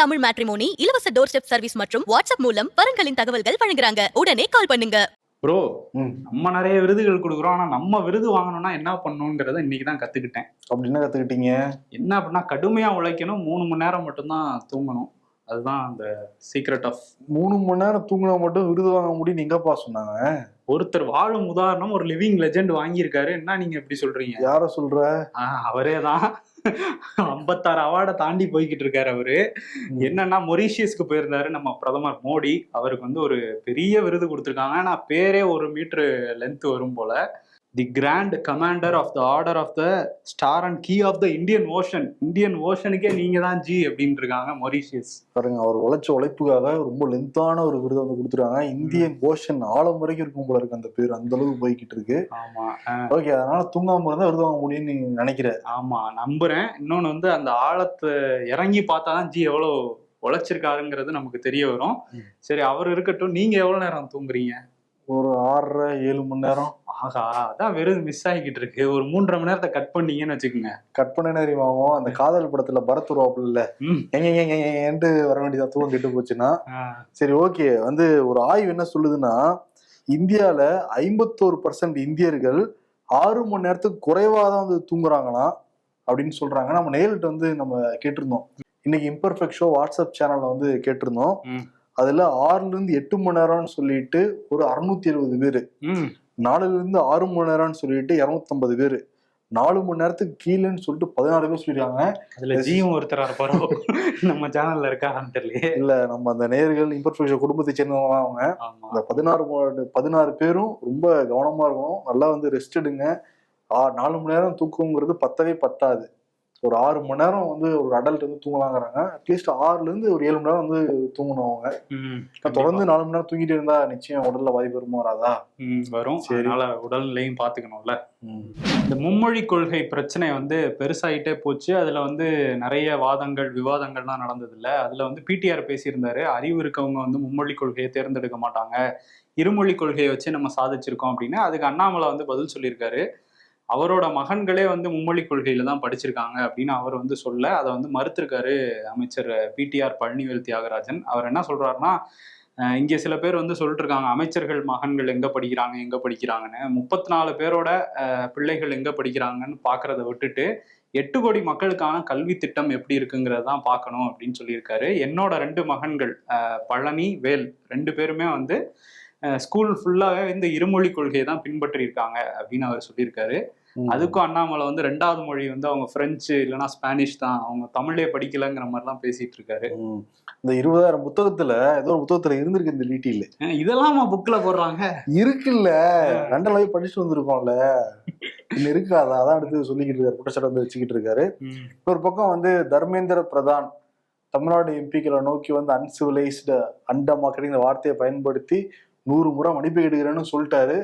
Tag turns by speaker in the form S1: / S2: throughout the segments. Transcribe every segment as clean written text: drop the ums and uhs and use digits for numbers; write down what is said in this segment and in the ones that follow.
S1: Tamil matrimony இலவச door step service மற்றும் WhatsApp மூலம் வரன்களின் தகவல்கள் வழங்குறாங்க. உடனே கால் பண்ணுங்க.
S2: ப்ரோ, நம்ம நிறைய விருதுகள் கொடுக்குறோம். ஆனா நம்ம விருது வாங்கணும்னா என்ன பண்ணணுங்கிறத இன்னைக்கு தான் கத்துக்கிட்டேன்.
S3: அப்படி என்ன கத்துக்கிட்டீங்க?
S2: என்ன அப்படின்னா, கடுமையா உழைக்கணும், 3 மணி நேரம் மட்டும்தான் தூங்கணும். அதுதான் அந்த சீக்ரெட் ஆஃப்.
S3: 3 மணி நேரம் தூங்கினா மட்டும் விருது வாங்க முடியும் எங்கப்பா சொன்னாங்க?
S2: ஒருத்தர் வாழும் உதாரணம், ஒரு லிவிங் லெஜெண்ட் வாங்கியிருக்காரு. என்ன நீங்க எப்படி சொல்றீங்க?
S3: யார சொல்ற?
S2: அவரே தான். 56 அவார்டை தாண்டி போய்கிட்டு இருக்காரு அவரு. என்னன்னா, மொரீஷியஸ்க்கு போயிருந்தாரு நம்ம பிரதமர் மோடி. அவருக்கு வந்து ஒரு பெரிய விருது கொடுத்துருக்காங்க. ஆனா பேரே 1 மீட்டர் லென்த் வரும் போல. The grand commander of the order of the star and key of the Indian Ocean. Indian ஓஷனுக்கே நீங்க தான் ஜி அப்படின்னு இருக்காங்க மொரீஷியஸ்.
S3: பாருங்க, அவர் உழைச்ச உழைப்புக்காக ரொம்ப லென்த்தான ஒரு விருதை வந்து கொடுத்துருக்காங்க. இந்தியன் ஓஷன் ஆழம் வரைக்கும் இருக்கும் போல இருக்கு அந்த பேர், அந்த அளவுக்கு போய்கிட்டு இருக்கு.
S2: ஆமா,
S3: ஓகே. அதனால தூங்காம இருந்தா விருது வாங்க முடியும்னு நீங்க நினைக்கிறேன்?
S2: ஆமா, நம்புறேன். இன்னொன்னு வந்து அந்த ஆழத்தை இறங்கி பார்த்தாதான் ஜி எவ்வளவு உழைச்சிருக்காருங்கிறது நமக்கு தெரிய வரும். சரி, அவர் இருக்கட்டும். நீங்க எவ்வளவு நேரம் தூங்குறீங்க?
S3: ஒரு 6.5-7 மணி நேரம்.
S2: ஆகா, அதான் வெறும் மிஸ் ஆகிக்கிட்டு இருக்கு. ஒரு 3.5 மணி நேரத்தை கட் பண்ணீங்கன்னு வச்சுக்கோங்க.
S3: கட் பண்ண தெரியுமாவோ, அந்த காதல் படத்துல பரத் வருவாப்புல எங்க வர வேண்டியதா தூக்கம் கெட்டு போச்சுன்னா. சரி, ஓகே. வந்து ஒரு ஆய்வு என்ன சொல்லுதுன்னா, இந்தியால 51% இந்தியர்கள் 6 மணி நேரத்துக்கு குறைவாதான் வந்து தூங்குறாங்களாம் அப்படின்னு சொல்றாங்க. நம்ம நேரிட்டு வந்து நம்ம கேட்டிருந்தோம். இன்னைக்கு இம்பர்ஃபெக்ட் ஷோ வாட்ஸ்அப் சேனல்ல வந்து கேட்டிருந்தோம். அதுல 6-8 மணி நேரம்னு சொல்லிட்டு ஒரு 670 பேரு, 4-6 மணி நேரம்னு சொல்லிட்டு 250 பேரு, 4 மணி நேரத்துக்கு கீழேன்னு சொல்லிட்டு 16 பேர் சொல்லிருக்காங்க. அதுல
S2: ஜியும் ஒருத்தரா இருப்பாரோ நம்ம சேனல்ல இருக்கான்னு தெரியல.
S3: இல்ல, நம்ம அந்த நேயர்கள் இம்பர்ஃபெக்ட் ஷோ குடும்பத்தை சேர்ந்தவங்க அவங்க. அந்த 16 பேரும் ரொம்ப கவனமா இருக்கணும். நல்லா வந்து ரெஸ்ட் எடுங்க. 4 மணி நேரம் தூக்கங்கிறது பத்தவே பத்தாது. ஒரு 6 மணி நேரம் வந்து ஒரு அடல்ட் வந்து தூங்கலாங்கிறாங்க. அட்லீஸ்ட் 6-7 மணி நேரம் வந்து தூங்கணும் அவங்க. தொடர்ந்து 4 மணி நேரம் தூங்கிட்டு இருந்தா நிச்சயம் உடல்ல பாதிப்பு வருமா வராதா?
S2: வரும். அதனால உடல்நிலையும் பாத்துக்கணும்ல. இந்த மும்மொழி கொள்கை பிரச்சனை வந்து பெருசாயிட்டே போச்சு. அதுல வந்து நிறைய வாதங்கள் விவாதங்கள்லாம் நடந்தது இல்ல. அதுல வந்து பிடிஆர் பேசியிருந்தாரு. அறிவு இருக்கவங்க வந்து மும்மொழி கொள்கையை தேர்ந்தெடுக்க மாட்டாங்க, இருமொழி கொள்கையை வச்சு நம்ம சாதிச்சிருக்கோம் அப்படின்னு. அதுக்கு அண்ணாமலை வந்து பதில் சொல்லியிருக்காரு. அவரோட மகன்களே வந்து மும்மொழி கொள்கையில தான் படிச்சிருக்காங்க அப்படின்னு அவர் வந்து சொல்ல, அதை வந்து மறுத்திருக்காரு அமைச்சர் பிடிஆர் பழனிவேல் தியாகராஜன். அவர் என்ன சொல்றாருன்னா, இங்கே சில பேர் வந்து சொல்லிட்டு இருக்காங்க, அமைச்சர்கள் மகன்கள் எங்க படிக்கிறாங்கன்னு. 34 பேரோட பிள்ளைகள் எங்க படிக்கிறாங்கன்னு பாக்குறத விட்டுட்டு 8 கோடி மக்களுக்கான கல்வி திட்டம் எப்படி இருக்குங்கிறதான் பார்க்கணும் அப்படின்னு சொல்லியிருக்காரு. என்னோட 2 மகன்கள் பழனி, வேல் 2 பேருமே வந்து ஸ்கூல் ஃபுல்லாவே இந்த இருமொழி கொள்கையை தான் பின்பற்றி இருக்காங்க அப்படின்னு அவர் சொல்லியிருக்காரு. அதுக்கும் அண்ணாமலை வந்து 2வது மொழி வந்து அவங்க பிரெஞ்சு இல்லைன்னா ஸ்பானிஷ் தான், அவங்க தமிழே படிக்கலங்கிற மாதிரிலாம் பேசிட்டு இருக்காரு.
S3: இந்த 20,000 புத்தகத்துல ஏதோ ஒரு புத்தகத்துல இருந்திருக்கு இந்த டீட்டெயில்.
S2: இதெல்லாம் புக்ல போடுறாங்க
S3: இருக்குல்ல, லண்டன்ல படிச்சுட்டு வந்திருக்கோம்ல, இன்னும் இருக்காதா? அதான் அடுத்து சொல்லிக்கிட்டு இருக்காரு, குற்றச்சாட்டு வந்து வச்சுக்கிட்டு இருக்காரு. ஒரு பக்கம் வந்து தர்மேந்திர பிரதான் தமிழ்நாடு எம்பிக்களை நோக்கி வந்து அன்சிவிலைஸ்டு அண்டமாக்கிற வார்த்தையை பயன்படுத்தி 100 முறை மன்னிப்பு கேட்டுக்கிறேன்னு சொல்லிட்டாரு.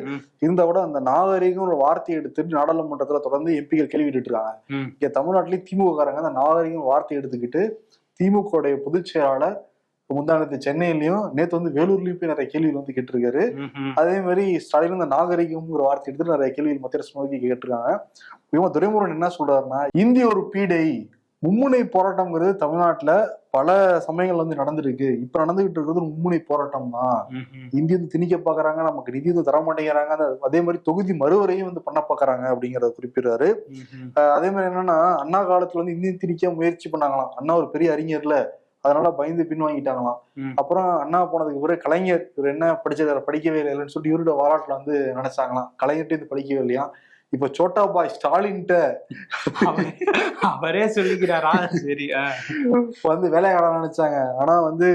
S3: இருந்தா கூட அந்த நாகரிகம் ஒரு வார்த்தையை எடுத்துட்டு நாடாளுமன்றத்துல தொடர்ந்து எம்பிக்கள் கேள்வி கேட்டு இருக்காங்க. இங்க தமிழ்நாட்டிலேயே திமுக காரங்க அந்த நாகரிகம் வார்த்தை எடுத்துக்கிட்டு திமுக பொதுச் செயலாளர் முந்தானத்து சென்னையிலயும் நேத்து வந்து வேலூர்லயும் போய் நிறைய கேள்விகள் வந்து கேட்டிருக்காரு. அதே மாதிரி ஸ்டாலின் இந்த நாகரிகம்ங்கிற வார்த்தை எடுத்துட்டு நிறைய கேள்விகள் மத்திய அரசு நோக்கி கேட்டிருக்காங்க. இவங்க துரைமுருகன் என்ன சொல்றாருன்னா, இந்திய ஒரு பீடை, மும்முனை போராட்டம்ங்கிறது தமிழ்நாட்டுல பல சமயங்கள் வந்து நடந்திருக்கு. இப்ப நடந்துகிட்டு இருக்கிறது மும்முனை போராட்டம் தான். இந்திய வந்து திணிக்க பாக்குறாங்க, நமக்கு நிதி வந்து தர மாட்டேங்கிறாங்க, அதே மாதிரி தொகுதி மறுவரையும் வந்து பண்ண பாக்குறாங்க அப்படிங்கறத குறிப்பிடுறாரு. அதே மாதிரி என்னன்னா, அண்ணா காலத்துல வந்து இந்திய திணிக்க முயற்சி பண்ணாங்களாம். அண்ணா ஒரு பெரிய அறிஞர்ல, அதனால பயந்து பின்வாங்கிட்டாங்களாம். அப்புறம் அண்ணா போனதுக்கு பிறகு கலைஞர் இவர் என்ன படிச்சதார படிக்கவே இல்லைன்னு சொல்லிட்டு இவரோட வரலாற்றுல வந்து நினைச்சாங்களாம். கலைஞர்கிட்ட இது படிக்கவே இல்லையா. இப்ப சோட்டா பாய் ஸ்டாலின்ட்ட
S2: அவரே சொல்லிக்கிறாரா? சரி,
S3: வந்து வேலைக்காரன் நினைச்சாங்க. ஆனா வந்து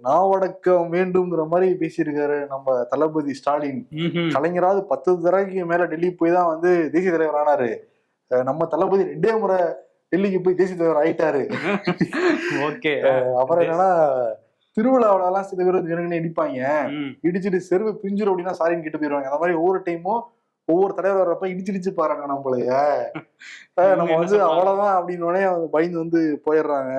S3: நாவடக்கம் வேண்டும்ங்கிற மாதிரி பேசியிருக்காரு நம்ம தளபதி ஸ்டாலின். கலைஞராவது 10 தடவைக்கு மேல டெல்லி போய் தான் வந்து தேசிய தலைவர் ஆனாரு. நம்ம தளபதி 2 முறை டெல்லிக்கு போய் தேசிய தலைவர் ஆயிட்டாரு.
S2: ஓகே.
S3: அப்புறம் என்னன்னா, திருவிழாவில எல்லாம் சில பேர் வேணுங்கன்னு இடிப்பாங்க, இடிச்சுட்டு செருவு பிஞ்சிரும் அப்படின்னா சாரின்னு கேட்டு போயிருவாங்க. அந்த மாதிரி ஒவ்வொரு டைமும் ஒவ்வொரு தலைவர் வர்றப்ப இடிச்சு பாருங்க நம்மளைய, நம்ம வந்து அவ்வளவுதான் அப்படின்னு பயந்து வந்து போயிடுறாங்க.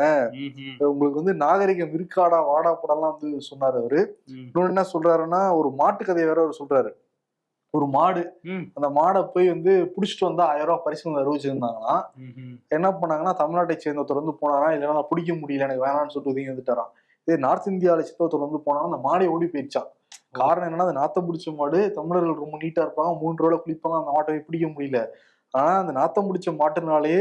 S3: உங்களுக்கு வந்து நாகரிகம் இருக்காடா வாடா படம்லாம் வந்து சொன்னாரு அவரு. இன்னொன்னு என்ன சொல்றாருன்னா, ஒரு மாட்டு கதையை வேற அவர் சொல்றாரு. ஒரு மாடு,
S2: ம்.
S3: அந்த மாடை போய் வந்து புடிச்சிட்டு வந்தா 1000 ரூபாய் பரிசு வந்து அறிவிச்சிருந்தாங்கன்னா என்ன பண்ணாங்கன்னா, தமிழ்நாட்டை சேர்ந்த ஒருத்தர் வந்து போனாரா, இல்லைன்னா நான் பிடிக்க முடியல எனக்கு வேணாம்னு சொல்லிட்டு ஒதுங்கி வந்துட்டாராம். இதே நார்த் இந்தியாவில சேர்ந்த ஒருத்தர் வந்து போனாலும் அந்த மாடை ஓடி போயிடுச்சான். காரணம் என்னன்னா, அந்த நாத்தம் பிடிச்ச மாடு, தமிழர்கள் ரொம்ப நீட்டா இருப்பாங்க, 3 ரூபாய் குளிப்பாங்க, அந்த மாட்டை போய் பிடிக்க முடியல. ஆனா அந்த நாத்தம் பிடிச்ச மாட்டுனாலே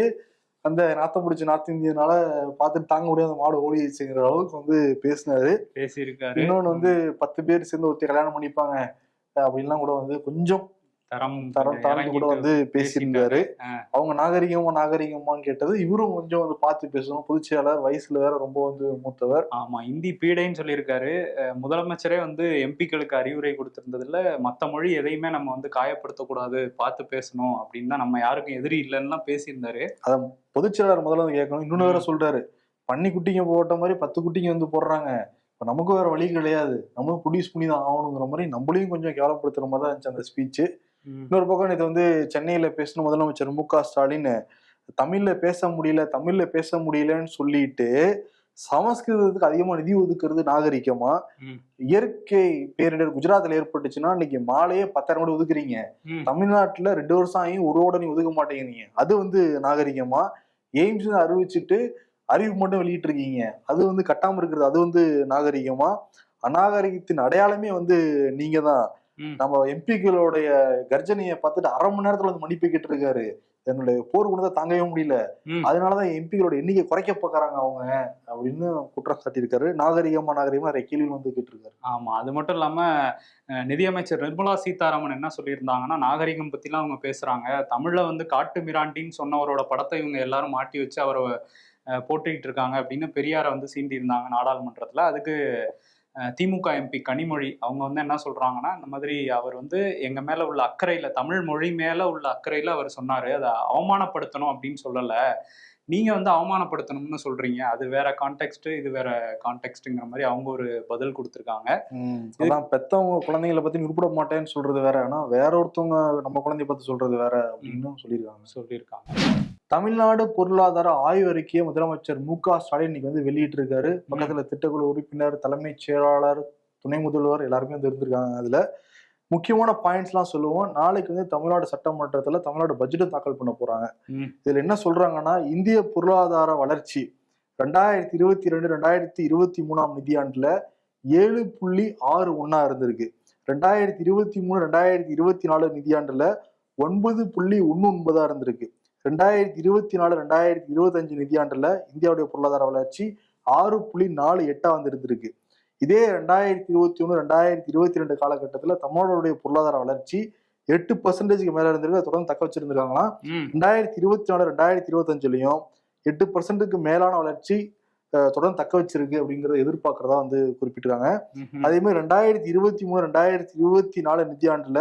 S3: அந்த நாத்தம் பிடிச்ச நார்த் இந்தியனால பார்த்துட்டு தாங்க முடியாத மாடு ஓடிடுச்சுங்கிற அளவுக்கு வந்து
S2: பேசியிருக்காரு.
S3: இன்னொன்னு வந்து 10 பேர் சேர்ந்து ஒருத்தர் கல்யாணம் பண்ணிப்பாங்க அப்படின்லாம் கூட வந்து கொஞ்சம் தரம் தாழ்ந்து கூட வந்து பேசியிருந்தாரு. அவங்க நாகரிகமான்னு கேட்டது, இவரும் கொஞ்சம் வந்து பார்த்து பேசணும். பொதுச்செயலாளர், வயசுல வேற ரொம்ப வந்து மூத்தவர்.
S2: ஆமா, இந்தி பீடைன்னு சொல்லியிருக்காரு. முதலமைச்சரே வந்து எம்பிக்களுக்கு அறிவுரை கொடுத்திருந்ததுல மத்த மொழி எதையுமே நம்ம வந்து காயப்படுத்தக்கூடாது, பார்த்து பேசணும் அப்படின்னு தான், நம்ம யாருக்கும் எதிரி இல்லைன்னா பேசியிருந்தாரு.
S3: அத பொதுச்செயலாளர் முதல்ல வந்து கேட்கணும். இன்னொன்னு வேற சொல்றாரு, பண்ணி குட்டிங்க போட்ட மாதிரி 10 குட்டிங்க வந்து போடுறாங்க, இப்ப நமக்கு வேற வழி கிடையாது, நம்ம ப்ரொடியூஸ் பண்ணி தான் ஆகணுங்கிற மாதிரி நம்மளையும் கொஞ்சம் கேவலப்படுத்துற மாதிரி தான் இருந்துச்சு அந்த ஸ்பீச். இன்னொரு பக்கம் இது வந்து சென்னையில பேசின முதலமைச்சர் மு.க. ஸ்டாலின் தமிழ்ல பேச முடியலன்னு சொல்லிட்டு சமஸ்கிருதத்துக்கு அதிகமா நிதி ஒதுக்குறது நாகரிகமா? இயற்கை பேரிடர் குஜராத்ல ஏற்பட்டுச்சுன்னா இன்னைக்கு மாலையே 10,000 கோடி ஒதுக்குறீங்க, தமிழ்நாட்டுல 2 வருஷம் ஆகி ஒரு கோடி ஒதுக்க மாட்டேங்கிறீங்க, அது வந்து நாகரிகமா? எய்ம்ஸ் அறிவிச்சுட்டு அறிவிப்பு மட்டும் வெளியிட்டு இருக்கீங்க, அது வந்து கட்டாம இருக்கிறது, அது வந்து நாகரிகமா? அநாகரிகத்தின் அடையாளமே வந்து நீங்க தான். நம்ம எம்பிக்களுடைய கர்ஜனையை பார்த்துட்டு 1/2 மணி நேரத்துல வந்து மன்னிப்பு கேட்டு இருக்காரு. என்னுடைய போர் குணத்தை தாங்கவே முடியல, அதனாலதான் எம்பிகளோட எண்ணிக்கை குறைக்க பாக்குறாங்க அவங்க அப்படின்னு குற்றம் சாட்டியிருக்காரு. நாகரிகமா நிறைய கேள்வி வந்து கேட்டிருக்காரு.
S2: ஆமா, அது மட்டும் இல்லாம நிதியமைச்சர் நிர்மலா சீதாராமன் என்ன சொல்லியிருந்தாங்கன்னா, நாகரிகம் பத்திலாம் அவங்க பேசுறாங்க, தமிழ்ல வந்து காட்டு மிராண்டின்னு சொன்னவரோட படத்தை இவங்க எல்லாரும் மாட்டி வச்சு அவரை போட்டுக்கிட்டு இருக்காங்க அப்படின்னு பெரியாரை வந்து சீண்டி இருந்தாங்க நாடாளுமன்றத்துல. அதுக்கு திமுக எம்பி கனிமொழி அவங்க வந்து என்ன சொல்றாங்கன்னா, இந்த மாதிரி அவர் வந்து எங்க மேல உள்ள அக்கறையில, தமிழ் மொழி மேல உள்ள அக்கறையில அவர் சொன்னாரு, அதை அவமானப்படுத்தணும் அப்படின்னு சொல்லல, நீங்க வந்து அவமானப்படுத்தணும்னு சொல்றீங்க, அது வேற கான்டெக்ட், இது வேற கான்டெக்ட்ங்கிற மாதிரி அவங்க ஒரு பதில் கொடுத்திருக்காங்க.
S3: அதான் பெத்தவங்க குழந்தைங்களை பத்தி உருப்பிட மாட்டேன்னு சொல்றது வேற, ஆனா வேற ஒருத்தவங்க நம்ம குழந்தைய பத்தி சொல்றது வேற அப்படின்னு சொல்லியிருக்காங்க. தமிழ்நாடு பொருளாதார ஆய்வறிக்கையை முதலமைச்சர் மு.க. ஸ்டாலின் இன்னைக்கு வந்து வெளியிட்டு இருக்காரு. பக்கத்துல திட்டக்குழு உறுப்பினர், தலைமைச் செயலாளர், துணை முதல்வர் எல்லாருமே வந்து இருந்திருக்காங்க. அதுல முக்கியமான பாயிண்ட்ஸ் எல்லாம் சொல்லுவோம். நாளைக்கு வந்து தமிழ்நாடு சட்டமன்றத்துல தமிழ்நாடு பட்ஜெட் தாக்கல் பண்ண போறாங்க. இதுல என்ன சொல்றாங்கன்னா, இந்திய பொருளாதார வளர்ச்சி 2022-2023 நிதியாண்டுல 7.61 இருந்திருக்கு. 2023-2024 நிதியாண்டுல 9.19 இருந்திருக்கு. 2024-2025 நிதியாண்டுல இந்தியாவுடைய பொருளாதார வளர்ச்சி 6.48 வந்து இருந்திருக்கு. இதே 2021-2022 காலகட்டத்துல தமிழ்நாடுடைய பொருளாதார வளர்ச்சி 8% மேல இருந்திருக்கு. அதை தொடர்ந்து தக்க வச்சிருந்திருக்காங்களாம். 2024-2025லயும் 8% மேலான வளர்ச்சி தொடர்ந்து தக்க வச்சிருக்கு அப்படிங்கறத எதிர்பார்க்கறதா வந்து குறிப்பிட்டிருக்காங்க. அதே மாதிரி 2023-2024 நிதியாண்டுல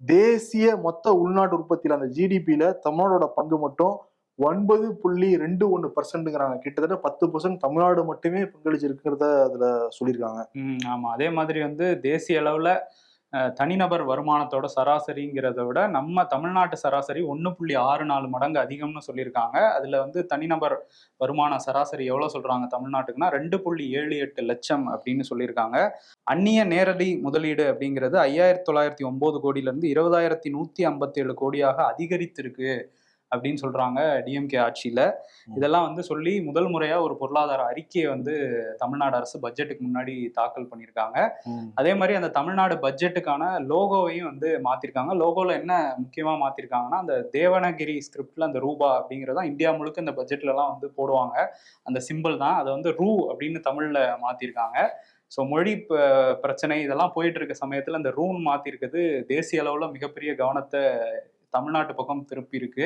S3: தேசிய மொத்த உள்நாட்டு உற்பத்தியில அந்த ஜிடிபியில தமிழ்நாடோட பங்கு மட்டும் 9.21%ங்கிறாங்க. கிட்டத்தட்ட 10% தமிழ்நாடு மட்டுமே பங்களிச்சிருக்கிறத அதுல சொல்லியிருக்காங்க.
S2: ஆமா, அதே மாதிரி வந்து தேசிய அளவுல தனிநபர் வருமானத்தோட சராசரிங்கிறத விட நம்ம தமிழ்நாட்டு சராசரி 1.64 மடங்கு அதிகம்னு சொல்லியிருக்காங்க. அதுல வந்து தனிநபர் வருமான சராசரி எவ்வளவு சொல்றாங்க தமிழ்நாட்டுக்குன்னா 2.78 லட்சம் அப்படின்னு சொல்லியிருக்காங்க. அந்நிய நேரடி முதலீடு அப்படிங்கிறது 5,909 கோடியில இருந்து 20,157 கோடியாக அதிகரித்திருக்கு அப்படின்னு சொல்றாங்க டிஎம்கே ஆட்சியில. இதெல்லாம் வந்து சொல்லி முதல் முறையா ஒரு பொருளாதார அறிக்கையை வந்து தமிழ்நாடு அரசு பட்ஜெட்டுக்கு முன்னாடி தாக்கல் பண்ணியிருக்காங்க. அதே மாதிரி அந்த தமிழ்நாடு பட்ஜெட்டுக்கான லோகோவையும் வந்து மாத்திருக்காங்க. லோகோல என்ன முக்கியமா மாத்திருக்காங்கன்னா, அந்த தேவனகிரி ஸ்கிரிப்ட்ல அந்த ரூபா அப்படிங்கிறதா இந்தியா முழுக்க இந்த பட்ஜெட்ல எல்லாம் வந்து போடுவாங்க, அந்த சிம்பிள் தான், அதை வந்து ரூ அப்படின்னு தமிழ்ல மாத்திருக்காங்க. ஸோ மொழி பிரச்சனை இதெல்லாம் போயிட்டு இருக்க சமயத்துல அந்த ரூன் மாத்திருக்கிறது தேசிய அளவுல மிகப்பெரிய கவனத்தை தமிழ்நாட்டு பக்கம் திருப்பி இருக்கு.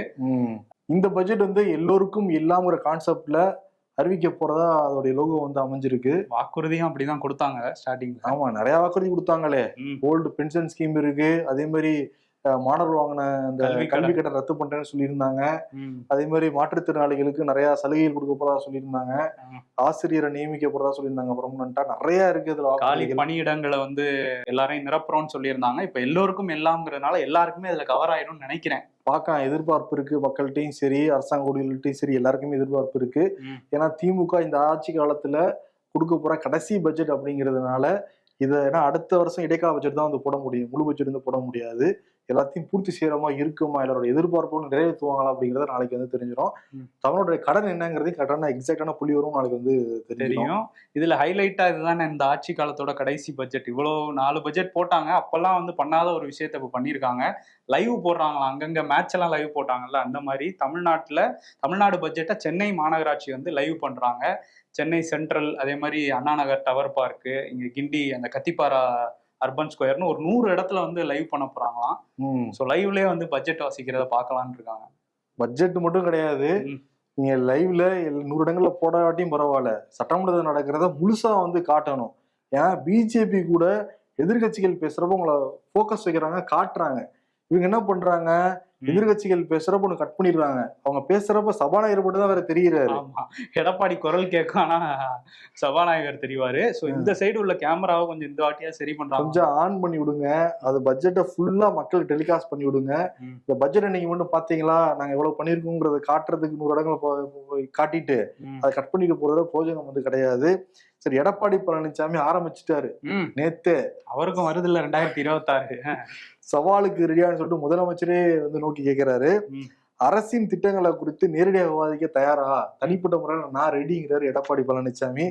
S3: இந்த பட்ஜெட் வந்து எல்லோருக்கும் இல்லாம கான்செப்ட்ல அறிவிக்க போறதா அதோடைய லோகோ வந்து அமைஞ்சிருக்கு.
S2: வாக்குறுதியும் அப்படிதான் கொடுத்தாங்க ஸ்டார்டிங்.
S3: ஆமா, நிறைய வாக்குறுதி கொடுத்தாங்களே. ஓல்டு பென்ஷன் ஸ்கீம் இருக்கு, அதே மாதிரி மாணவர்கள் வாங்கின அந்த கல்வி கட்டணம் ரத்து பண்றேன்னு சொல்லியிருந்தாங்க. அதே மாதிரி மாற்றுத்திறனாளிகளுக்கு நிறைய சலுகைகள் கொடுக்க போறதா சொல்லியிருந்தாங்க. ஆசிரியரை நியமிக்க போறதா சொல்லியிருந்தாங்க. பெர்மனண்டா நிறைய இருக்கு. இதுல
S2: காலி பணியிடங்களை வந்து எல்லாரையும் நிரப்புறோம்னு சொல்லியிருந்தாங்க. இப்ப எல்லோருக்கும் எல்லாம்ங்கிறதுனால எல்லாருக்குமே இதுல கவர் ஆயிடும்னு நினைக்கிறேன்.
S3: பார்க்க எதிர்பார்ப்பு இருக்கு, மக்கள்கிட்டையும் சரி அரசாங்க ஊழியர்கள்ட்டையும் சரி எல்லாருக்குமே எதிர்பார்ப்பு இருக்கு. ஏன்னா திமுக இந்த ஆட்சி காலத்துல கொடுக்க போற கடைசி பட்ஜெட் அப்படிங்கிறதுனால இதை, ஏன்னா அடுத்த வருஷம் இடைக்கால பட்ஜெட் தான் வந்து போட முடியும், முழு பட்ஜெட் வந்து போட முடியாது. எல்லாத்தையும் பூர்த்தி செய்யறமா இருக்குமா, எல்லாரோட எதிர்பார்ப்பும் நிறைவேற்றுவாங்களா அப்படிங்கறத நாளைக்கு வந்து தெரிஞ்சிடும். தமிழோட கடன் என்னங்கிறதையும் கரெக்டான எக்ஸாக்டான புள்ளி வரும் நாளைக்கு வந்து
S2: தெரியும். இதுல ஹைலைட்டா இதுதானே இந்த ஆட்சி காலத்தோட கடைசி பட்ஜெட். இவ்வளவு 4 பட்ஜெட் போட்டாங்க, அப்பெல்லாம் வந்து பண்ணாத ஒரு விஷயத்த இப்ப பண்ணிருக்காங்க. லைவ் போடுறாங்களா, அங்கங்க மேட்ச் எல்லாம் லைவ் போட்டாங்கல்ல, அந்த மாதிரி தமிழ்நாடு பட்ஜெட்டை சென்னை மாநகராட்சி வந்து லைவ் பண்றாங்க. சென்னை சென்ட்ரல், அதே மாதிரி அண்ணா நகர் டவர் பார்க்கு, இங்க கிண்டி அந்த கத்திப்பாரா அர்பன் ஸ்கொயர்னு ஒரு 100 இடத்துல வந்து லைவ் பண்ண போறாங்களாம். ஸோ லைவ்லயே வந்து பட்ஜெட் வாசிக்கிறத பார்க்கலான்னு இருக்காங்க.
S3: பட்ஜெட் மட்டும் கிடையாது, நீங்க லைவ்ல 100 இடங்கள்ல போடாட்டியும் பரவாயில்ல, சட்டமன்றத்தில் நடக்கிறத முழுசா வந்து காட்டணும். ஏன்னா பிஜேபி கூட எதிர்கட்சிகள் பேசுறப்ப உங்களை போக்கஸ் வைக்கிறாங்க, காட்டுறாங்க. இவங்க என்ன பண்றாங்க, எதிர்கட்சிகள் பேசுறப்ப ஒண்ணு கட் பண்ணிடுறாங்க. அவங்க பேசுறப்ப சபாநாயகர் மட்டும் தான் வேற தெரிகிறாரு.
S2: எடப்பாடி குரல் கேட்கும், ஆனா சபாநாயகர் தெரிவாரு. சோ இந்த சைடு உள்ள கேமராவை கொஞ்சம் இந்த வாட்டியா சரி பண்றாங்க,
S3: கொஞ்சம் ஆன் பண்ணி விடுங்க. அது பட்ஜெட்டை ஃபுல்லா மக்களுக்கு டெலிகாஸ்ட் பண்ணி விடுங்க. இந்த பட்ஜெட்டை நீங்க மட்டும் பாத்தீங்களா, நாங்க எவ்வளவு பண்ணிருக்கோங்கிறத காட்டுறதுக்கு 100 இடங்களை காட்டிட்டு அதை கட் பண்ணிட்டு போறத பிரோஜனம் வந்து கிடையாது. சரி, எடப்பாடி பழனிசாமி ஆரம்பிச்சுட்டாரு நேத்து.
S2: அவருக்கும் வருது இல்ல 2026
S3: சவாலுக்கு ரெடியான்னு சொல்லிட்டு முதலமைச்சரே வந்து நோக்கி கேட்கிறாரு. அரசின் திட்டங்களை குறித்து நேரடியாக விவாதிக்க தயாரா, தனிப்பட்ட முறையில் நான் ரெடிங்கிறாரு எடப்பாடி பழனிசாமி.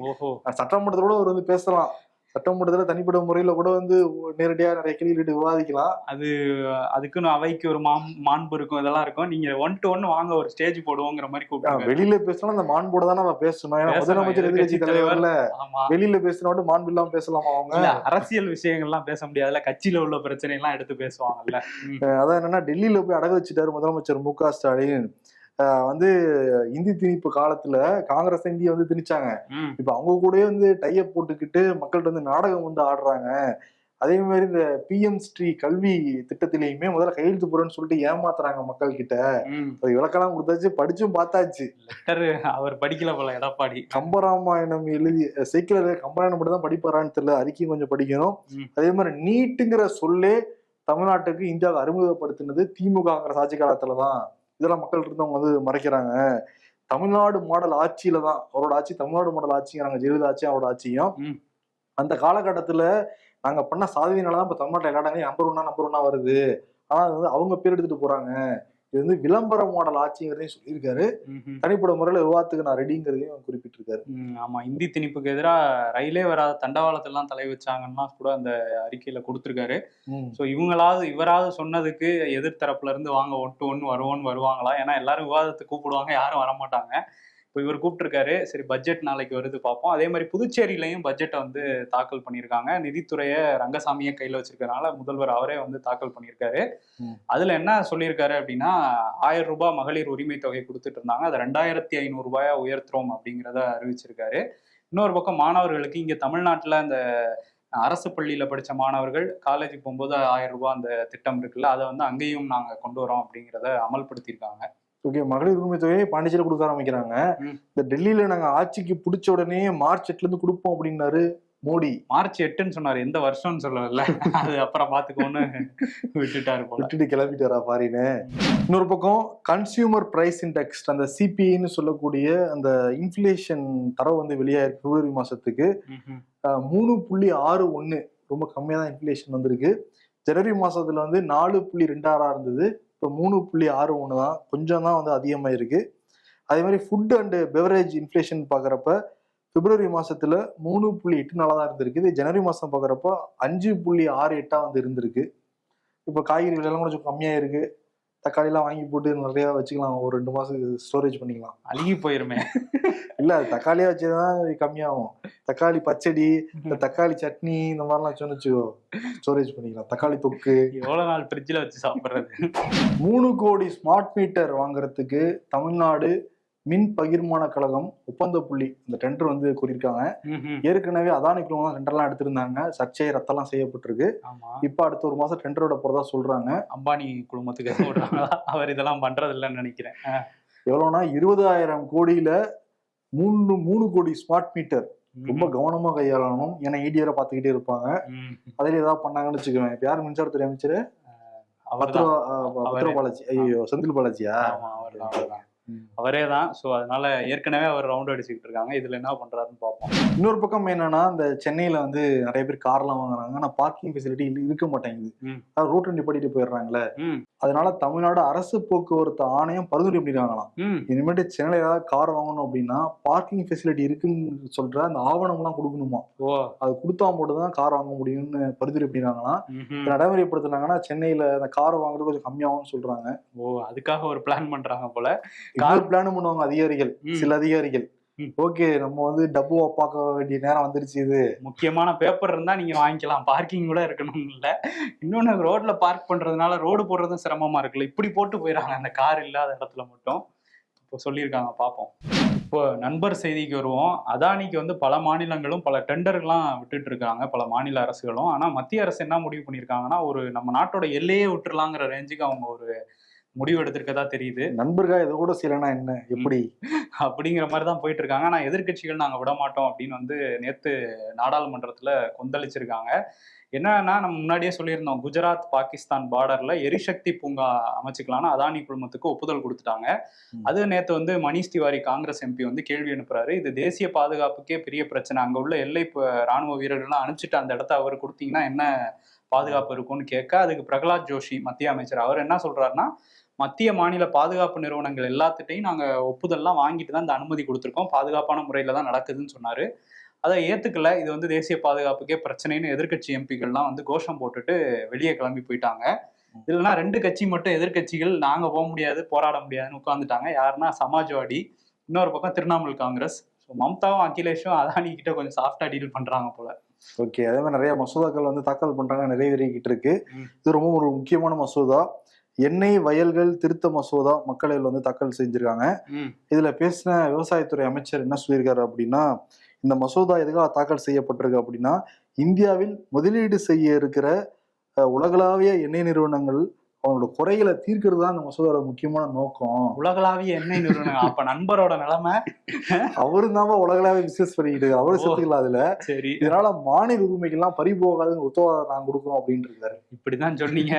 S3: சட்டமன்றத்தோட அவர் வந்து பேசலாம், சட்டமன்றத்துல தனிப்பட்ட முறையில கூட வந்து நேரடியா நிறைய கேள்வி விவாதிக்கலாம்.
S2: அதுக்குன்னு அவைக்கு ஒரு மாண்பு இருக்கும், இதெல்லாம் இருக்கும். நீங்க 1 to 1 வாங்க, ஒரு ஸ்டேஜ் போடுவோங்கிற மாதிரி கூப்பிட்டு
S3: வெளியில பேசலாம். அந்த மாண்போட தான் நம்ம பேசணும். ஏன்னா முதலமைச்சர் எதிர்கட்சி தலைவர்ல வெளியில பேசினோட மாண்பு இல்லாம பேசலாமா? அவங்க
S2: அரசியல் விஷயங்கள்லாம் பேச முடியாதுல்ல, கட்சியில உள்ள பிரச்சனை எல்லாம் எடுத்து பேசுவாங்கல்ல.
S3: அதான் என்னன்னா, டெல்லியில போய் அடகு வச்சுட்டாரு முதலமைச்சர் மு க ஸ்டாலின். வந்து இந்தி திணிப்பு காலத்துல காங்கிரஸ் இந்திய வந்து திணிச்சாங்க. இப்ப அவங்க கூட வந்து டைப் போட்டுக்கிட்டு மக்கள்கிட்ட வந்து நாடகம் வந்து ஆடுறாங்க. அதே மாதிரி இந்த PM ஸ்ரீ கல்வி திட்டத்திலயுமே முதல்ல கையெழுத்து போறேன்னு சொல்லிட்டு ஏமாத்துறாங்க மக்கள் கிட்ட. அது விளக்கெல்லாம் கொடுத்தாச்சு, படிச்சும் பார்த்தாச்சு.
S2: அவர் படிக்கல போல எடப்பாடி.
S3: கம்பராமாயணம் எழுதி சைக்கிள் கம்பராயணம் மட்டும் தான் படிப்பாரான்னு தெரியல, அறிக்கையும் கொஞ்சம் படிக்கணும். அதே மாதிரி நீட்டுங்கிற சொல்லே தமிழ்நாட்டுக்கு இந்தியாவை அறிமுகப்படுத்தினது திமுக காங்கிரஸ் ஆட்சி காலத்துலதான். இதெல்லாம் மக்கள் இருந்தவங்க வந்து மறைக்கிறாங்க. தமிழ்நாடு மாடல் ஆட்சியில தான் அவரோட ஆட்சி, தமிழ்நாடு மாடல் ஆட்சிங்கிறாங்க. ஜெயலலிதா ஆட்சி அவரோட ஆட்சியும். அந்த காலகட்டத்துல நாங்க பண்ண சாதனையினாலதான் இப்ப தமிழ்நாட்டில் எல்லா இடங்களையும் நம்பர் ஒன்னா வருது. ஆனா அது வந்து அவங்க பேர் எடுத்துட்டு போறாங்க. இது வந்து விளம்பர மாடல் ஆட்சிங்கிறதையும் சொல்லியிருக்காரு. தனிப்பட்ட முறையில விவாதத்துக்கு நான் ரெடிங்கிறதையும் குறிப்பிட்டிருக்காரு.
S2: ஆமா, இந்தி திணிப்புக்கு எதிராக ரயிலே வராத தண்டவாளத்தெல்லாம் தலை வச்சாங்கன்னா கூட அந்த அறிக்கையில கொடுத்திருக்காரு. சோ இவராவது சொன்னதுக்கு எதிர்த்தரப்புல இருந்து வாங்க 1 to 1 வருவாங்களா? ஏன்னா எல்லாரும் விவாதத்துக்கு கூப்பிடுவாங்க, யாரும் வரமாட்டாங்க. இப்போ இவர் கூப்பிட்டுருக்காரு. சரி, பட்ஜெட் நாளைக்கு வருது பார்ப்போம். அதே மாதிரி புதுச்சேரியிலையும் பட்ஜெட்டை வந்து தாக்கல் பண்ணியிருக்காங்க. நிதித்துறையை ரங்கசாமியை கையில் வச்சிருக்கனால முதல்வர் அவரே வந்து தாக்கல் பண்ணியிருக்காரு. அதுல என்ன சொல்லியிருக்காரு அப்படின்னா, 1000 ரூபாய் மகளிர் உரிமை தொகை கொடுத்துட்டு இருந்தாங்க, அதை 2500 ரூபாயா உயர்த்துறோம் அப்படிங்கிறத அறிவிச்சிருக்காரு. இன்னொரு பக்கம் மாணவர்களுக்கு இங்க தமிழ்நாட்டுல இந்த அரசு பள்ளியில படிச்ச மாணவர்கள் காலேஜ் போகும்போது 1000 ரூபாய் அந்த திட்டம் இருக்குல்ல, அதை வந்து அங்கேயும் நாங்க கொண்டு வரோம் அப்படிங்கிறத அமல்படுத்தியிருக்காங்க.
S3: ஓகே, மகளிர் உரிமை தொகையை பாண்டிச்சேரி கொடுக்க ஆரம்பிக்கிறாங்க. இந்த டெல்லியில நாங்க ஆட்சிக்கு பிடிச்ச உடனே மார்ச் 8ல இருந்து கொடுப்போம் அப்படின்னாரு மோடி.
S2: மார்ச் 8ன்னு சொன்னாரு, எந்த வருஷம்னு சொல்லல. அது அப்புறம் பாத்துக்கோன்னு விட்டுட்டு
S3: கிளம்பிட்டாரா பாரின்னு. இன்னொரு பக்கம் கன்சியூமர் பிரைஸ் இண்டெக்ஸ், அந்த CPIன்னு சொல்லக்கூடிய அந்த இன்ஃபிளேஷன் தரவு வந்து வெளியாயிருக்கு. பிப்ரவரி மாசத்துக்கு 3.61, ரொம்ப கம்மியா தான் இன்ஃபிளேஷன் வந்திருக்கு. ஜனவரி மாசத்துல வந்து 4.26 இருந்தது, இப்போ 3.61 தான், கொஞ்சம் தான் வந்து அதிகமாக இருக்கு. அதே மாதிரி ஃபுட் அண்ட் பெவரேஜ் இன்ஃபிளேஷன் பார்க்குறப்ப பிப்ரவரி மாசத்துல 3.84 தான் இருந்திருக்கு. இது ஜனவரி மாசம் பார்க்குறப்ப 5.68 வந்து இருந்திருக்கு. இப்போ காய்கறிகள் எல்லாம் கொஞ்சம் கம்மியா இருக்கு. தக்காளி எல்லாம் வாங்கி போட்டு நிறைய வச்சுக்கலாம், ஒரு 2 மாசம் ஸ்டோரேஜ் பண்ணிக்கலாம்.
S2: அழுகி போயிருமே.
S3: இல்ல, அது தக்காளியா வச்சுதான் கம்மியாகும். தக்காளி பச்சடி, இந்த தக்காளி சட்னி, இந்த மாதிரிலாம் சொன்னிச்சுக்கோ, ஸ்டோரேஜ் பண்ணிக்கலாம். தக்காளி தொக்கு
S2: எவ்வளவு நாள் ஃப்ரிட்ஜ்ல வச்சு சாப்பிடுறது.
S3: 3 கோடி ஸ்மார்ட் மீட்டர் வாங்குறதுக்கு தமிழ்நாடு மின் பகிர்மான கழகம் ஒப்பந்த புள்ளி இந்த டெண்டர் வந்து கூறியிருக்காங்க. ஏற்கனவே அதானி குழுமம் தான் டெண்டர்லாம் எடுத்திருந்தாங்க, சர்ச்சை ரத்தெல்லாம் செய்யப்பட்டிருக்கு. இப்ப அடுத்த 1 மாசம் டெண்டரோட போறதா சொல்றாங்க.
S2: அம்பானி குழுமத்துக்கு சொல்றாங்களா? அவர் இதெல்லாம் பண்றது இல்லைன்னு நினைக்கிறேன்.
S3: எவ்வளவுனா 20,000 கோடியில 3 கோடி ஸ்மார்ட் மீட்டர். ரொம்ப கவனமா கையாளணும், ஏன்னா EDR பாத்துக்கிட்டே இருப்பாங்க. அதுல ஏதாவது பண்ணாங்கன்னு வச்சுக்குவேன். இப்ப யாரு மின்சாரத்துறை அமைச்சரு? பத்ரோ பாலாஜி. ஐயோ, செந்தில் பாலாஜியா?
S2: அவரே தான். ஸோ அதனால ஏற்கனவே அவர் ரவுண்ட் அடிச்சுக்கிட்டு இருக்காங்க. இதுல என்ன பண்றாருன்னு பார்ப்போம்.
S3: இன்னொரு பக்கம் என்னன்னா, இந்த சென்னையில வந்து நிறைய பேர் கார்லாம் வாங்குறாங்க, ஆனா பார்க்கிங் ஃபெசிலிட்டி இருக்க மாட்டேங்குது. ரூட் நிப்பாட்டிட்டு போயிடுறாங்களே. அதனால தமிழ்நாடு அரசு போக்குவரத்து ஆணையம் பரிந்துரை பண்ணிருக்காங்களாம். இனிமேட்டு சென்னையில ஏதாவது கார் வாங்கணும் அப்படின்னா பார்க்கிங் ஃபெசிலிட்டி இருக்குன்னு சொல்ற அந்த ஆவணம் எல்லாம் கொடுக்கணுமா. அது கொடுத்தா மட்டும் தான் கார் வாங்க முடியும்னு பரிந்துரை பண்ணிருக்காங்களாம். நடைமுறைப்படுத்தினாங்கன்னா சென்னையில அந்த கார் வாங்குறது கொஞ்சம் கம்மியாகும் சொல்றாங்க.
S2: அதுக்காக ஒரு பிளான் பண்றாங்க போல.
S3: கார் பிளான் பண்ணுவாங்க அதிகாரிகள், சில அதிகாரிகள். ஓகே, நம்ம வந்து டப்புவா பார்க்க வேண்டிய நேரம் வந்துருச்சு. இது
S2: முக்கியமான பேப்பர் இருந்தா நீங்க வாங்கிக்கலாம், பார்க்கிங் கூட இருக்கணும் இல்ல. இன்னொன்னு ரோட்ல பார்க் பண்றதுனால ரோடு போடுறதும் சிரமமா இருக்குல்ல. இப்படி போட்டு போயிடறாங்க அந்த கார் இல்லாத இடத்துல மட்டும். இப்போ சொல்லியிருக்காங்க, பார்ப்போம். இப்போ நண்பர் செய்திக்கு வருவோம். அதானிக்கு வந்து பல மாநிலங்களும் பல டெண்டர்லாம் விட்டுட்டு இருக்காங்க, பல மாநில அரசுகளும். ஆனா மத்திய அரசு என்ன முடிவு பண்ணியிருக்காங்கன்னா, ஒரு நம்ம நாட்டோட எல்லையே விட்டுறலாங்கிற ரேஞ்சுக்கு அவங்க ஒரு முடிவு எடுத்திருக்கதா தெரியுது.
S3: நண்பர்களா இதை கூட செய்யலன்னா என்ன, எப்படி
S2: அப்படிங்கிற மாதிரி தான் போயிட்டு இருக்காங்க. ஆனா எதிர்கட்சிகள் நாங்க விட மாட்டோம் அப்படின்னு வந்து நேத்து நாடாளுமன்றத்துல கொந்தளிச்சிருக்காங்க. என்னன்னா, நம்ம முன்னாடியே சொல்லியிருந்தோம், குஜராத் பாகிஸ்தான் பார்டர்ல எரிசக்தி பூங்கா அமைச்சுக்கலாம்னு அதானி குழுமத்துக்கு ஒப்புதல் கொடுத்துட்டாங்க. அது நேத்து வந்து மணிஷ் திவாரி காங்கிரஸ் எம்பி வந்து கேள்வி அனுப்புறாரு. இது தேசிய பாதுகாப்புக்கே பெரிய பிரச்சனை. அங்க உள்ள எல்லை ராணுவ வீரர்கள்லாம் அனுப்பிச்சுட்டு அந்த இடத்த அவர் கொடுத்தீங்கன்னா என்ன பாதுகாப்பு இருக்கும்னு கேட்க, அதுக்கு பிரகலாத் ஜோஷி மத்திய அமைச்சர் அவர் என்ன சொல்றாருன்னா, மத்திய மாநில பாதுகாப்பு நிறுவனங்கள் எல்லாத்துட்டையும் நாங்க ஒப்புதல்லாம் வாங்கிட்டு தான் இந்த அனுமதி கொடுத்துருக்கோம், பாதுகாப்பான முறையில தான் நடக்குதுன்னு சொன்னாரு. அதை ஏத்துக்கல. இது வந்து தேசிய பாதுகாப்புக்கே பிரச்சனைன்னு எதிர்கட்சி எம்பிகள்லாம் வந்து கோஷம் போட்டுட்டு வெளியே கிளம்பி போயிட்டாங்க. இல்லைன்னா 2 கட்சி மட்டும் எதிர்கட்சிகள் நாங்க போக முடியாது, போராட முடியாதுன்னு உட்காந்துட்டாங்க. யாருன்னா சமாஜ்வாடி, இன்னொரு பக்கம் திரிணாமுல் காங்கிரஸ். மம்தாவும் அகிலேஷும் அதானி கிட்ட கொஞ்சம் சாஃப்டா டீல் பண்றாங்க போல.
S3: ஓகே, அதே மாதிரி நிறைய மசோதாக்கள் வந்து தாக்கல் பண்றாங்க, நிறைவேறிக்கிட்டு இருக்கு. இது ரொம்ப ஒரு முக்கியமான மசோதா. எண்ணெய் வயல்கள் திருத்த மசோதா மக்களவையில் வந்து தாக்கல் செஞ்சிருக்காங்க. இதுல பேசின விவசாயத்துறை அமைச்சர் என்ன சொல்லியிருக்காரு அப்படின்னா, இந்த மசோதா எதுக்காக தாக்கல் செய்யப்பட்டிருக்கு அப்படின்னா, இந்தியாவில் முதலீடு செய்ய இருக்கிற உலகளாவிய எண்ணெய் நிறுவனங்கள் அவங்களோட குறைகளை தீர்க்கிறது தான் அந்த மசோதாவோட முக்கியமான நோக்கம்.
S2: உலகளாவிய எண்ணெய் நிறுவனம் அப்ப நண்பரோட நிலைமை
S3: அவரு தான் உலகளாவிய பிசினஸ் பண்ணிக்கிட்டு அவரு சேர்த்துக்கலாம் அதுல. சரி, இதனால மாநில உரிமைகள்லாம் பறிபோகாதுன்னு உத்தரவாதம் நான் கொடுக்கணும் அப்படின்னு இருக்காரு.
S2: இப்படிதான் சொன்னீங்க.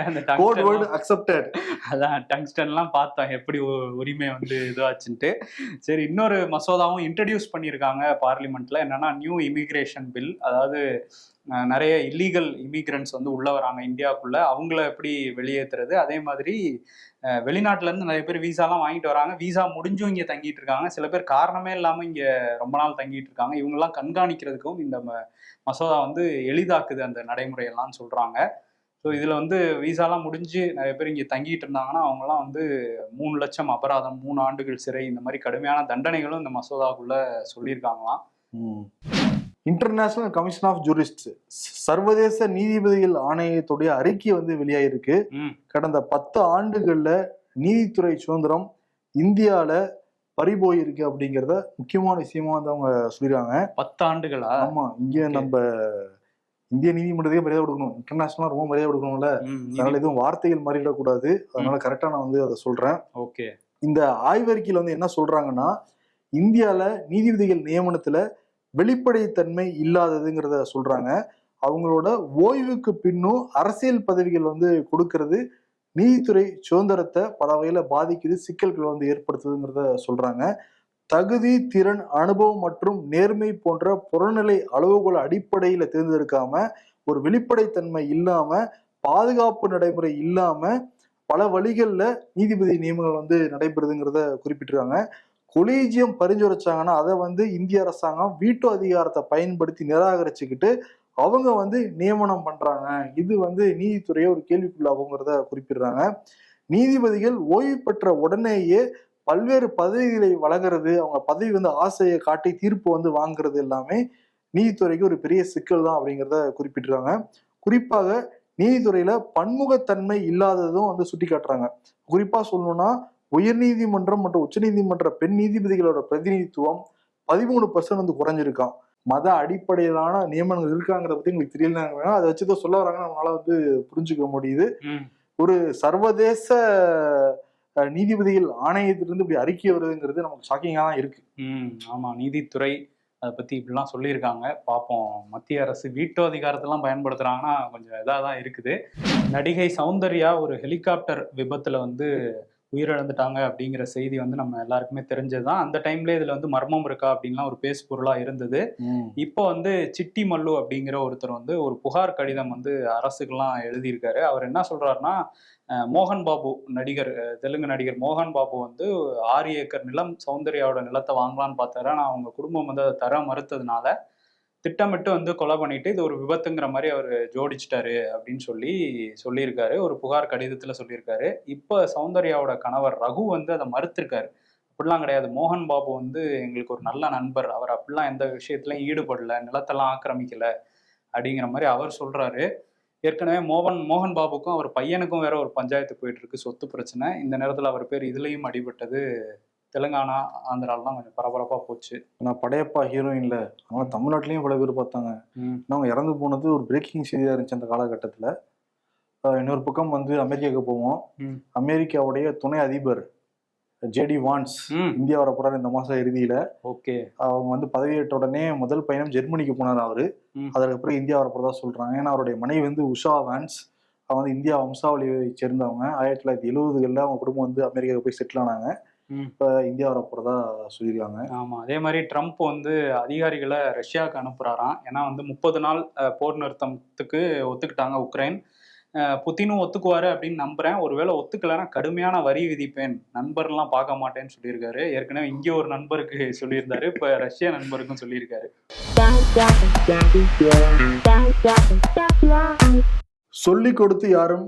S2: அதான் டங்ஸ்டன் எல்லாம் பார்த்தோம் எப்படி உரிமை வந்து இதுவாச்சுன்ட்டு. சரி, இன்னொரு மசோதாவும் இன்ட்ரடியூஸ் பண்ணியிருக்காங்க பார்லிமெண்ட்ல. என்னன்னா, நியூ இமிகிரேஷன் பில். அதாவது நிறைய இல்லீகல் இமிகிரண்ட்ஸ் வந்து உள்ள வராங்க இந்தியாவுக்குள்ள, அவங்கள எப்படி வெளியேற்றுறது. அதே மாதிரி வெளிநாட்டுல இருந்து நிறைய பேர் விசாலாம் வாங்கிட்டு வராங்க, விசா முடிஞ்சும் இங்க தங்கிட்டு இருக்காங்க. சில பேர் காரணமே இல்லாம இங்க ரொம்ப நாள் தங்கிட்டு இருக்காங்க. இவங்கெல்லாம் கண்காணிக்கிறதுக்கும் இந்த மசோதா வந்து எளிதாக்குது அந்த நடைமுறையெல்லாம் சொல்றாங்க. ஸோ இதுல வந்து விசாலாம் முடிஞ்சு நிறைய பேர் இங்க தங்கிட்டு இருந்தாங்கன்னா அவங்கலாம் வந்து 3 லட்சம் அபராதம், 3 ஆண்டுகள் சிறை, இந்த மாதிரி கடுமையான தண்டனைகளும் இந்த மசோதாக்குள்ள சொல்லியிருக்காங்களாம்.
S3: இன்டர்நேஷனல் கமிஷன் ஆஃப் ஜூரிஸ்ட், சர்வதேச நீதிபதிகள் ஆணையத்துடைய அறிக்கை வந்து வெளியாயிருக்கு. கடந்த 10 ஆண்டுகள்ல நீதித்துறை சுதந்திரம் இந்தியால பறிபோயிருக்கு அப்படிங்கிறத முக்கியமான விஷயமா வந்து அவங்க சொல்லிருக்காங்க.
S2: 10 ஆண்டுகளா?
S3: ஆமா, இங்க நம்ம இந்திய நீதிமன்றத்துக்கே மரியாதை கொடுக்கணும், இன்டர்நேஷனலா ரொம்ப மரியாதை கொடுக்கணும்ல. அதனால எதுவும் வார்த்தைகள் மாறிடக்கூடாது. அதனால கரெக்டா நான் வந்து அதை சொல்றேன்.
S2: ஓகே,
S3: இந்த ஆய்வறிக்கையில வந்து என்ன சொல்றாங்கன்னா, இந்தியால நீதிபதிகள் நியமனத்துல வெளிப்படைத்தன்மை இல்லாததுங்கிறத சொல்றாங்க. அவங்களோட ஓய்வுக்கு பின்னும் அரசியல் பதவிகள் வந்து கொடுக்கறது நீதித்துறை சுதந்திரத்தை பல வகையில பாதிக்குது, சிக்கல்களை வந்து ஏற்படுத்துதுங்கிறத சொல்றாங்க. தகுதி, திறன், அனுபவம் மற்றும் நேர்மை போன்ற புறநிலை அளவுகோல் அடிப்படையில தேர்ந்தெடுக்காம, ஒரு வெளிப்படைத்தன்மை இல்லாம, பாதுகாப்பு நடைமுறை இல்லாம பல வழிகள்ல நீதிபதி நியமனங்கள் வந்து நடைபெறுதுங்கிறத குறிப்பிட்டிருக்காங்க. கொலீஜியம் பரிந்துரைச்சாங்கன்னா அதை வந்து இந்திய அரசாங்கம் வீட்டோ அதிகாரத்தை பயன்படுத்தி நிராகரிச்சுக்கிட்டு அவங்க வந்து நியமனம் பண்றாங்க. இது வந்து நீதித்துறையை ஒரு கேள்விக்குள்ளாகுங்கிறத குறிப்பிடுறாங்க. நீதிபதிகள் ஓய்வு பெற்ற உடனேயே பல்வேறு பதவிகளை வழங்குறது, அவங்க பதவி வந்து ஆசையை காட்டி தீர்ப்பு வந்து வாங்குறது எல்லாமே நீதித்துறைக்கு ஒரு பெரிய சிக்கல் தான் அப்படிங்கிறத குறிப்பிட்டிருக்காங்க. குறிப்பாக நீதித்துறையில பன்முகத்தன்மை இல்லாததும் வந்து சுட்டி காட்டுறாங்க. குறிப்பா சொல்லணும்னா, உயர் நீதிமன்றம் மற்றும் உச்ச நீதிமன்ற பெண் நீதிபதிகளோட பிரதிநிதித்துவம் 13% வந்து குறைஞ்சிருக்கான். மத அடிப்படையிலான நியமனங்கள் இருக்காங்கிறத பத்தி உங்களுக்கு தெரியல, அதை வச்சுதான் சொல்ல வராங்க, நம்மளால வந்து புரிஞ்சுக்க முடியுது. ஒரு சர்வதேச நீதிபதிகள் ஆணையத்திலிருந்து இப்படி அறிக்கை வருதுங்கிறது நமக்கு ஷாக்கிங்கா தான் இருக்கு.
S2: ஆமா, நீதித்துறை அதை பத்தி இப்படிலாம் சொல்லியிருக்காங்க. பார்ப்போம், மத்திய அரசு வீட்டோ அதிகாரத்தெல்லாம் பயன்படுத்துறாங்கன்னா கொஞ்சம் இதாக தான் இருக்குது. நடிகை சௌந்தர்யா ஒரு ஹெலிகாப்டர் விபத்துல வந்து உயிரிழந்துட்டாங்க அப்படிங்கிற செய்தி வந்து நம்ம எல்லாருக்குமே தெரிஞ்சதுதான். அந்த டைம்ல இதுல வந்து மர்மம் இருக்கா அப்படின்லாம் ஒரு பேசு பொருளா இருந்தது. இப்போ வந்து சிட்டி மல்லு அப்படிங்கிற ஒருத்தர் வந்து ஒரு புகார் கடிதம் வந்து அரசுக்கெல்லாம் எழுதியிருக்காரு. அவர் என்ன சொல்றாருன்னா, மோகன் பாபு நடிகர், தெலுங்கு நடிகர் மோகன் பாபு வந்து 6 ஏக்கர் நிலம் சௌந்தர்யாவோட நிலத்தை வாங்கலான்னு பார்த்தாரு. ஆனா அவங்க குடும்பம் வந்து அதை தர மறுத்ததுனால திட்டமிட்டு வந்து கொலை பண்ணிட்டு இது ஒரு விபத்துங்கிற மாதிரி அவர் ஜோடிச்சிட்டாரு அப்படின்னு சொல்லியிருக்காரு. ஒரு புகார் கடிதத்துல சொல்லியிருக்காரு. இப்போ சௌந்தர்யாவோட கணவர் ரகு வந்து அதை மறுத்திருக்காரு. அப்படிலாம் கிடையாது, மோகன் பாபு வந்து எங்களுக்கு ஒரு நல்ல நண்பர், அவர் அப்படிலாம் எந்த விஷயத்துலயும் ஈடுபடல, நிலத்தெல்லாம் ஆக்கிரமிக்கல அப்படிங்கிற மாதிரி அவர் சொல்றாரு. ஏற்கனவே மோகன் பாபுக்கும் அவர் பையனுக்கும் வேற ஒரு பஞ்சாயத்து போயிட்டு இருக்கு, சொத்து பிரச்சனை. இந்த நேரத்துல அவர் பேர் இதுலயும் அடிபட்டது. தெலுங்கானா, ஆந்திராலாம் கொஞ்சம் பரபரப்பா போச்சு.
S3: நான் படையப்பா ஹீரோயின்ல அதனால தமிழ்நாட்டிலையும் பல பேர் பார்த்தாங்க. அவங்க இறந்து போனது ஒரு பிரேக்கிங் செய்தியா இருந்துச்சு அந்த காலகட்டத்துல. இன்னொரு பக்கம் வந்து அமெரிக்காவுக்கு போவோம். அமெரிக்காவுடைய துணை அதிபர் ஜேடி வான்ஸ் இந்தியா வர போறாரு இந்த மாசம் இறுதியில.
S2: ஓகே,
S3: அவங்க வந்து பதவியேற்ற உடனே முதல் பயணம் ஜெர்மனிக்கு போனார் அவரு. அதற்கு பிறகு இந்தியா வர போறதா சொல்றாங்க. ஏன்னா அவருடைய மனைவி வந்து உஷா வான்ஸ், அவங்க வந்து இந்தியா வம்சாவளியை சேர்ந்தவங்க. 1970களில் அவங்க குடும்பம் வந்து அமெரிக்காவுக்கு போய் செட்டில் ஆனாங்க. இப்ப இந்தியா வர போறதா சொல்லியிருக்காங்க.
S2: ஆமா, அதே மாதிரி ட்ரம்ப் வந்து அதிகாரிகளை ரஷ்யாவுக்கு அனுப்புறாராம். ஏன்னா வந்து 30 நாள் போர் நிறுத்தத்துக்கு ஒத்துக்கிட்டாங்க உக்ரைன். புத்தினும் ஒத்துக்குவாரு அப்படின்னு நம்புறேன். ஒருவேளை ஒத்துக்கலைன்னா கடுமையான வரி விதிப்பேன், நண்பர்லாம் பார்க்க மாட்டேன்னு சொல்லியிருக்காரு. ஏற்கனவே இங்கே ஒரு நண்பருக்கு சொல்லியிருந்தாரு, இப்ப ரஷ்ய நண்பருக்கும் சொல்லியிருக்காரு.
S3: சொல்லிக் கொடுத்து யாரும்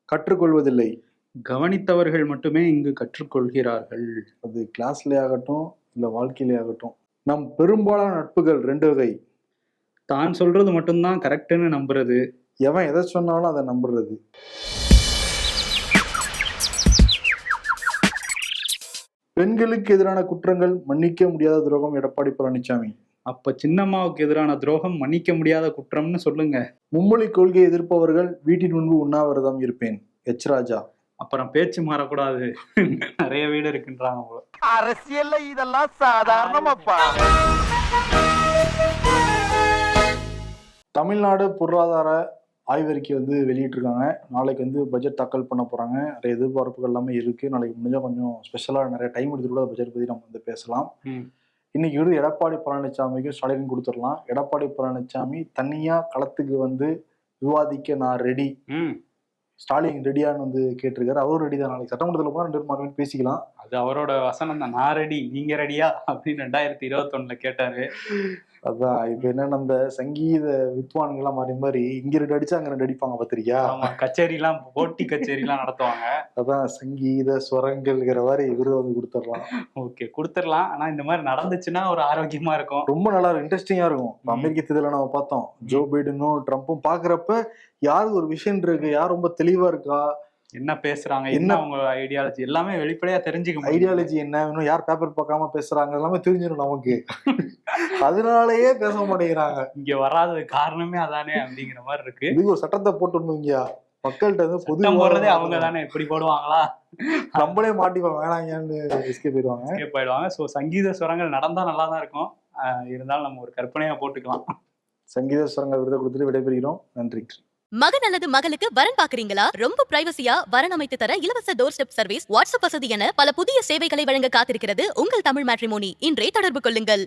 S3: கற்றுக்கொள்வதில்லை,
S2: கவனித்தவர்கள் மட்டுமே இங்கு கற்றுக்கொள்கிறார்கள்.
S3: அது கிளாஸ்ல ஆகட்டும் இல்ல வாழ்க்கையிலே ஆகட்டும். நம் பெரும்பாலான நட்புகள் 2 வகை.
S2: தான் சொல்றது மட்டும்தான் கரெக்டுன்னு நம்புறது,
S3: எவன் எதை சொன்னாலும் அதை நம்புறது. பெண்களுக்கு எதிரான குற்றங்கள் மன்னிக்க முடியாத துரோகம் எடப்பாடி பழனிசாமி.
S2: அப்ப சின்னம்மாவுக்கு எதிரான துரோகம் மன்னிக்க முடியாத குற்றம்னு சொல்லுங்க.
S3: மும்மொழி கொள்கையை எதிர்ப்பவர்கள் வீட்டின் முன்பு உண்ணாவிரதம் இருப்பேன், எச் ராஜா.
S2: அப்புறம் பேச்சு மாறக்கூடாது, நிறைய வீடு இருக்குன்றாங்க போல.
S4: அரசியல்ல இதெல்லாம் சாதாரணமாப்பா.
S3: தமிழ்நாடு பொருளாதார ஆய்வறிக்கை வந்து வெளியிட்டிருக்காங்க. நாளைக்கு வந்து பட்ஜெட் தாக்கல் பண்ண போறாங்க. நிறைய எதிர்பார்ப்புகள் எல்லாமே இருக்கு. நாளைக்கு முடிஞ்சா கொஞ்சம் ஸ்பெஷலா நிறைய டைம் எடுத்து கூட பட்ஜெட் பத்தி நம்ம வந்து பேசலாம். இன்னைக்கு வந்து எடப்பாடி பழனிசாமிக்கு ஸ்டாலின் கொடுத்துடலாம். எடப்பாடி பழனிசாமி தனியா களத்துக்கு வந்து விவாதிக்க நான் ரெடி, ஸ்டாலின் ரெடியான்னு வந்து கேட்டிருக்காரு. அவரும் ரெடி தான். நாளைக்கு சட்டமன்றத்தில் போனா 2 பேரும் பேசிக்கலாம். அது
S2: அவரோட வசனம் தான், நான் ரெடி நீங்க ரெடியா அப்படின்னு 2021 கேட்டாரு.
S3: அதான் இப்ப என்னன்னா அந்த சங்கீத வித்வான்கள்லாம் மாறி மாதிரி இங்க 2 அடிச்சா அங்க 2 அடிப்பாங்க பாத்திரிக்கா.
S2: கச்சேரிலாம், போட்டி கச்சேரிலாம் நடத்துவாங்க.
S3: அதான் சங்கீத ஸ்வரங்கள்ங்கிற மாதிரி இவரு வந்து கொடுத்துடலாம்.
S2: ஓகே, கொடுத்துடலாம். ஆனா இந்த மாதிரி நடந்துச்சுன்னா ஒரு ஆரோக்கியமா இருக்கும்,
S3: ரொம்ப நல்லா இருக்கும், இன்ட்ரெஸ்டிங்கா இருக்கும். அமெரிக்க தேர்தல நம்ம பார்த்தோம், ஜோ பைடனும் ட்ரம்ப்பும் பாக்குறப்ப யாரு ஒரு விஷயம் இருக்கு, யார் ரொம்ப தெளிவா இருக்கா,
S2: என்ன பேசுறாங்க, என்ன அவங்க ஐடியாலஜி எல்லாமே வெளிப்படையா தெரிஞ்சுக்க.
S3: ஐடியாலஜி என்ன, இன்னும் யார் பேப்பர் பார்க்காம பேசுறாங்க எல்லாமே தெரிஞ்சிடும் நமக்கு. அதனாலயே பேச மாட்டேங்கிறாங்க.
S2: இங்க வராத காரணமே அதானே அப்படிங்கிற மாதிரி இருக்கு.
S3: இது ஒரு சட்டத்தை போட்டுருந்தீங்க, மக்கள்கிட்ட வந்து பொது
S2: போடுறதே அவங்க தானே, எப்படி போடுவாங்களா,
S3: நம்மளே மாட்டிப்போம் வேணாங்கன்னு எஸ்கேப் போயிடுவாங்க.
S2: ஸோ சங்கீத ஸ்வரங்கள் நடந்தா நல்லா தான் இருக்கும். இருந்தாலும் நம்ம ஒரு கற்பனையா போட்டுக்கலாம்.
S3: சங்கீத ஸ்வரங்கள் விருதை கொடுத்துட்டு விடைபெறுகிறோம். நன்றி.
S1: மகன் அல்லது மகளுக்கு வரன் பாக்குறீங்களா? ரொம்ப பிரைவசியா வரன் அமைத்து தர இலவச டோர் ஸ்டெப் சர்வீஸ், வாட்ஸ்அப் வசதி என பல புதிய சேவைகளை வழங்க காத்திருக்கிறது உங்கள் தமிழ் மேட்ரிமோனி. இன்றே தொடர்பு கொள்ளுங்கள்.